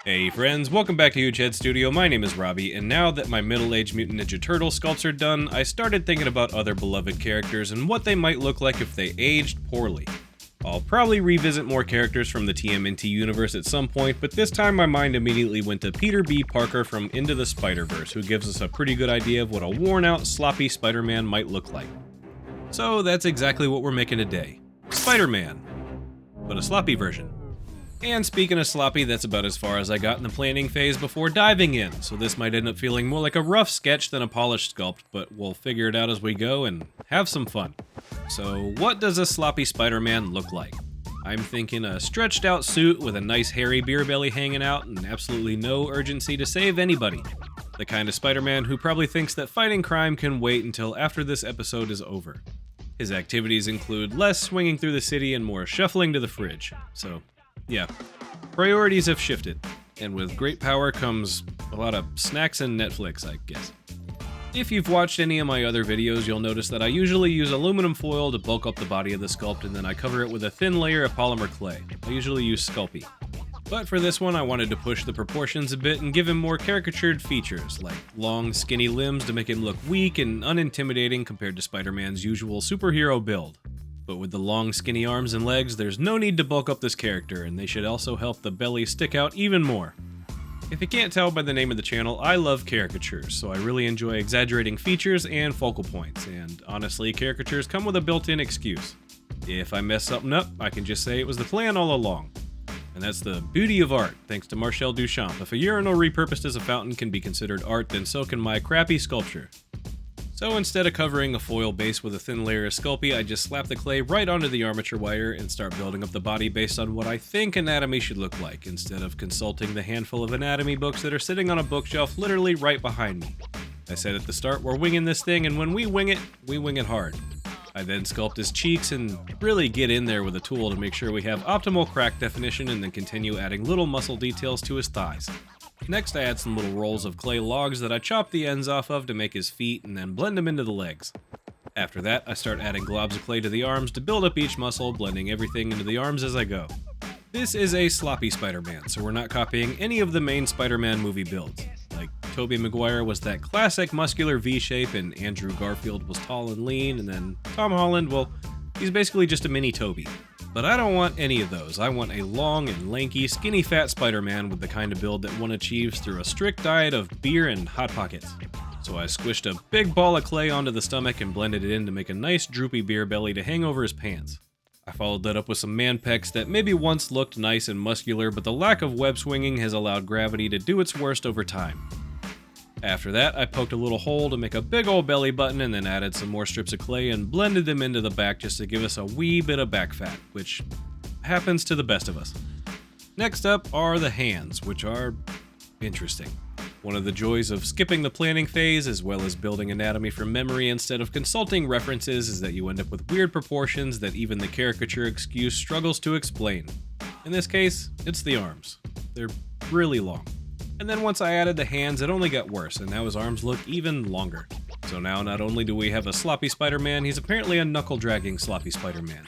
Hey friends, welcome back to Huge Head Studio. My name is Robbie, and now that my middle-aged Mutant Ninja Turtle sculpts are done, I started thinking about other beloved characters and what they might look like if they aged poorly. I'll probably revisit more characters from the TMNT universe at some point, but this time my mind immediately went to Peter B. Parker from Into the Spider-Verse, who gives us a pretty good idea of what a worn-out, sloppy Spider-Man might look like. So that's exactly what we're making today. Spider-Man, but a sloppy version. And speaking of sloppy, that's about as far as I got in the planning phase before diving in, so this might end up feeling more like a rough sketch than a polished sculpt, but we'll figure it out as we go and have some fun. So what does a sloppy Spider-Man look like? I'm thinking a stretched out suit with a nice hairy beer belly hanging out and absolutely no urgency to save anybody. The kind of Spider-Man who probably thinks that fighting crime can wait until after this episode is over. His activities include less swinging through the city and more shuffling to the fridge, so yeah, priorities have shifted, and with great power comes a lot of snacks and Netflix, I guess. If you've watched any of my other videos, you'll notice that I usually use aluminum foil to bulk up the body of the sculpt, and then I cover it with a thin layer of polymer clay. I usually use Sculpted. But for this one, I wanted to push the proportions a bit and give him more caricatured features, like long, skinny limbs to make him look weak and unintimidating compared to Spider-Man's usual superhero build. But with the long, skinny arms and legs, there's no need to bulk up this character, and they should also help the belly stick out even more. If you can't tell by the name of the channel, I love caricatures, so I really enjoy exaggerating features and focal points, and honestly, caricatures come with a built-in excuse. If I mess something up, I can just say it was the plan all along. And that's the beauty of art, thanks to Marcel Duchamp. If a urinal repurposed as a fountain can be considered art, then so can my crappy sculpture. So instead of covering a foil base with a thin layer of Sculpey, I just slap the clay right onto the armature wire and start building up the body based on what I think anatomy should look like, instead of consulting the handful of anatomy books that are sitting on a bookshelf literally right behind me. I said at the start, we're winging this thing, and when we wing it hard. I then sculpt his cheeks and really get in there with a tool to make sure we have optimal crack definition, and then continue adding little muscle details to his thighs. Next, I add some little rolls of clay logs that I chop the ends off of to make his feet and then blend them into the legs. After that, I start adding globs of clay to the arms to build up each muscle, blending everything into the arms as I go. This is a sloppy Spider-Man, so we're not copying any of the main Spider-Man movie builds. Like, Tobey Maguire was that classic muscular V-shape, and Andrew Garfield was tall and lean, and then Tom Holland, well, he's basically just a mini Tobey. But I don't want any of those. I want a long and lanky, skinny fat Spider-Man with the kind of build that one achieves through a strict diet of beer and Hot Pockets. So I squished a big ball of clay onto the stomach and blended it in to make a nice droopy beer belly to hang over his pants. I followed that up with some man pecs that maybe once looked nice and muscular, but the lack of web swinging has allowed gravity to do its worst over time. After that, I poked a little hole to make a big old belly button and then added some more strips of clay and blended them into the back just to give us a wee bit of back fat, which happens to the best of us. Next up are the hands, which are interesting. One of the joys of skipping the planning phase, as well as building anatomy from memory instead of consulting references, is that you end up with weird proportions that even the caricature excuse struggles to explain. In this case, it's the arms. They're really long. And then once I added the hands, it only got worse, and now his arms look even longer. So now not only do we have a sloppy Spider-Man, he's apparently a knuckle-dragging sloppy Spider-Man.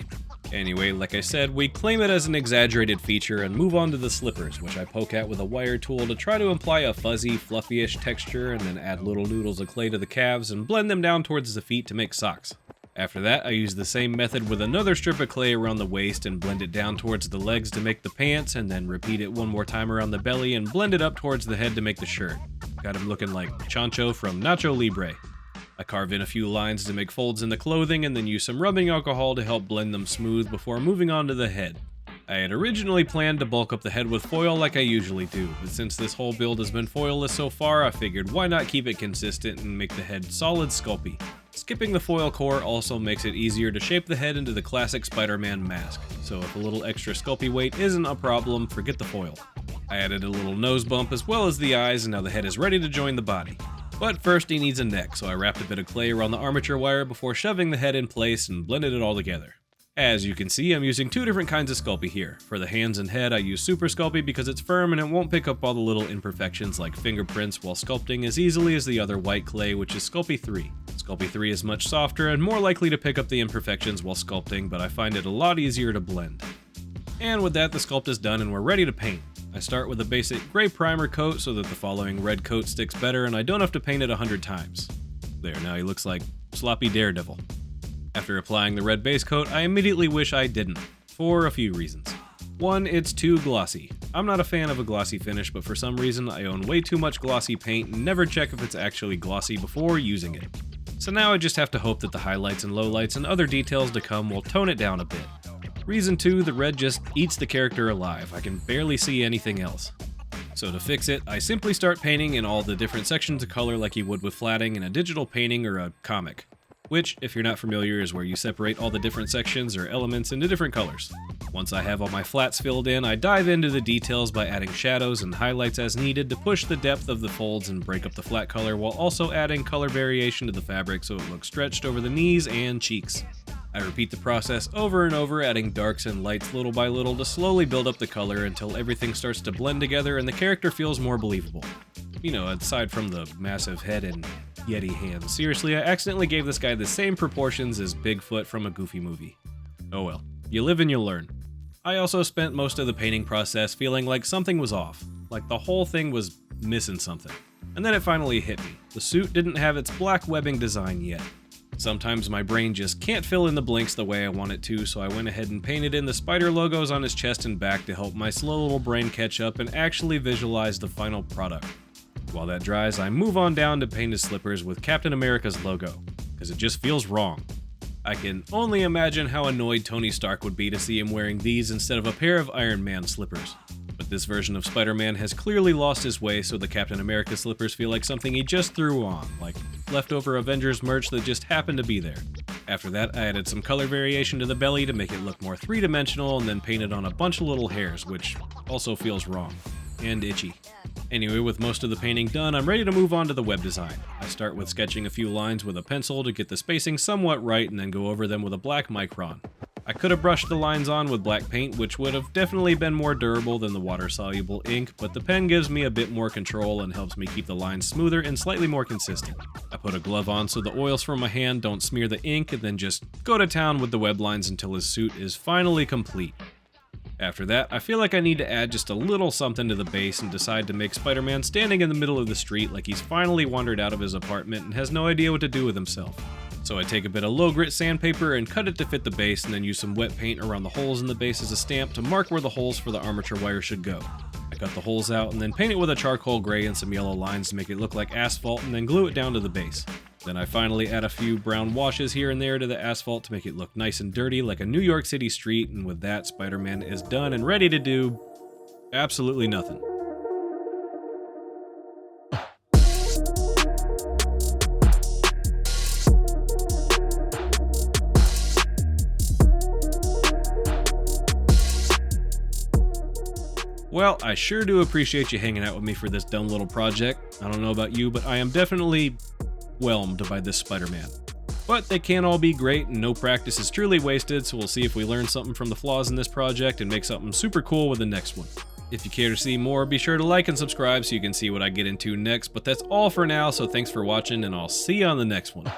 Anyway, like I said, we claim it as an exaggerated feature and move on to the slippers, which I poke at with a wire tool to try to imply a fuzzy, fluffy-ish texture, and then add little noodles of clay to the calves and blend them down towards the feet to make socks. After that, I use the same method with another strip of clay around the waist and blend it down towards the legs to make the pants, and then repeat it one more time around the belly and blend it up towards the head to make the shirt. Got him looking like Chancho from Nacho Libre. I carve in a few lines to make folds in the clothing and then use some rubbing alcohol to help blend them smooth before moving on to the head. I had originally planned to bulk up the head with foil like I usually do, but since this whole build has been foilless so far, I figured why not keep it consistent and make the head solid Sculpey. Skipping the foil core also makes it easier to shape the head into the classic Spider-Man mask, so if a little extra Sculpey weight isn't a problem, forget the foil. I added a little nose bump as well as the eyes, and now the head is ready to join the body. But first he needs a neck, so I wrapped a bit of clay around the armature wire before shoving the head in place and blended it all together. As you can see, I'm using two different kinds of Sculpey here. For the hands and head, I use Super Sculpey because it's firm and it won't pick up all the little imperfections like fingerprints while sculpting as easily as the other white clay, which is Sculpey 3. Sculpey 3 is much softer and more likely to pick up the imperfections while sculpting, but I find it a lot easier to blend. And with that, the sculpt is done and we're ready to paint. I start with a basic gray primer coat so that the following red coat sticks better and I don't have to paint it 100 times. There, now he looks like sloppy Daredevil. After applying the red base coat, I immediately wish I didn't, for a few reasons. One, it's too glossy. I'm not a fan of a glossy finish, but for some reason I own way too much glossy paint and never check if it's actually glossy before using it. So now I just have to hope that the highlights and lowlights and other details to come will tone it down a bit. Reason 2, the red just eats the character alive. I can barely see anything else. So to fix it, I simply start painting in all the different sections of color like you would with flatting in a digital painting or a comic. Which, if you're not familiar, is where you separate all the different sections or elements into different colors. Once I have all my flats filled in, I dive into the details by adding shadows and highlights as needed to push the depth of the folds and break up the flat color while also adding color variation to the fabric so it looks stretched over the knees and cheeks. I repeat the process over and over, adding darks and lights little by little to slowly build up the color until everything starts to blend together and the character feels more believable. You know, aside from the massive head and Yeti hands. Seriously, I accidentally gave this guy the same proportions as Bigfoot from a Goofy movie. Oh well, you live and you learn. I also spent most of the painting process feeling like something was off, like the whole thing was missing something. And then it finally hit me. The suit didn't have its black webbing design yet. Sometimes my brain just can't fill in the blanks the way I want it to, so I went ahead and painted in the spider logos on his chest and back to help my slow little brain catch up and actually visualize the final product. While that dries, I move on down to paint his slippers with Captain America's logo, because it just feels wrong. I can only imagine how annoyed Tony Stark would be to see him wearing these instead of a pair of Iron Man slippers. But this version of Spider-Man has clearly lost his way, so the Captain America slippers feel like something he just threw on, like leftover Avengers merch that just happened to be there. After that, I added some color variation to the belly to make it look more three-dimensional and then painted on a bunch of little hairs, which also feels wrong. And itchy. Anyway, with most of the painting done, I'm ready to move on to the web design. I start with sketching a few lines with a pencil to get the spacing somewhat right and then go over them with a black micron. I could have brushed the lines on with black paint, which would have definitely been more durable than the water-soluble ink, but the pen gives me a bit more control and helps me keep the lines smoother and slightly more consistent. I put a glove on so the oils from my hand don't smear the ink and then just go to town with the web lines until his suit is finally complete. After that, I feel like I need to add just a little something to the base and decide to make Spider-Man standing in the middle of the street like he's finally wandered out of his apartment and has no idea what to do with himself. So I take a bit of low grit sandpaper and cut it to fit the base and then use some wet paint around the holes in the base as a stamp to mark where the holes for the armature wire should go. I cut the holes out and then paint it with a charcoal gray and some yellow lines to make it look like asphalt and then glue it down to the base. Then I finally add a few brown washes here and there to the asphalt to make it look nice and dirty like a New York City street, and with that, Spider-Man is done and ready to do absolutely nothing. Well, I sure do appreciate you hanging out with me for this dumb little project. I don't know about you, but I am definitely whelmed by this Spider-Man. But they can't all be great, and no practice is truly wasted, so we'll see if we learn something from the flaws in this project and make something super cool with the next one. If you care to see more, be sure to like and subscribe so you can see what I get into next, but that's all for now, so thanks for watching, and I'll see you on the next one.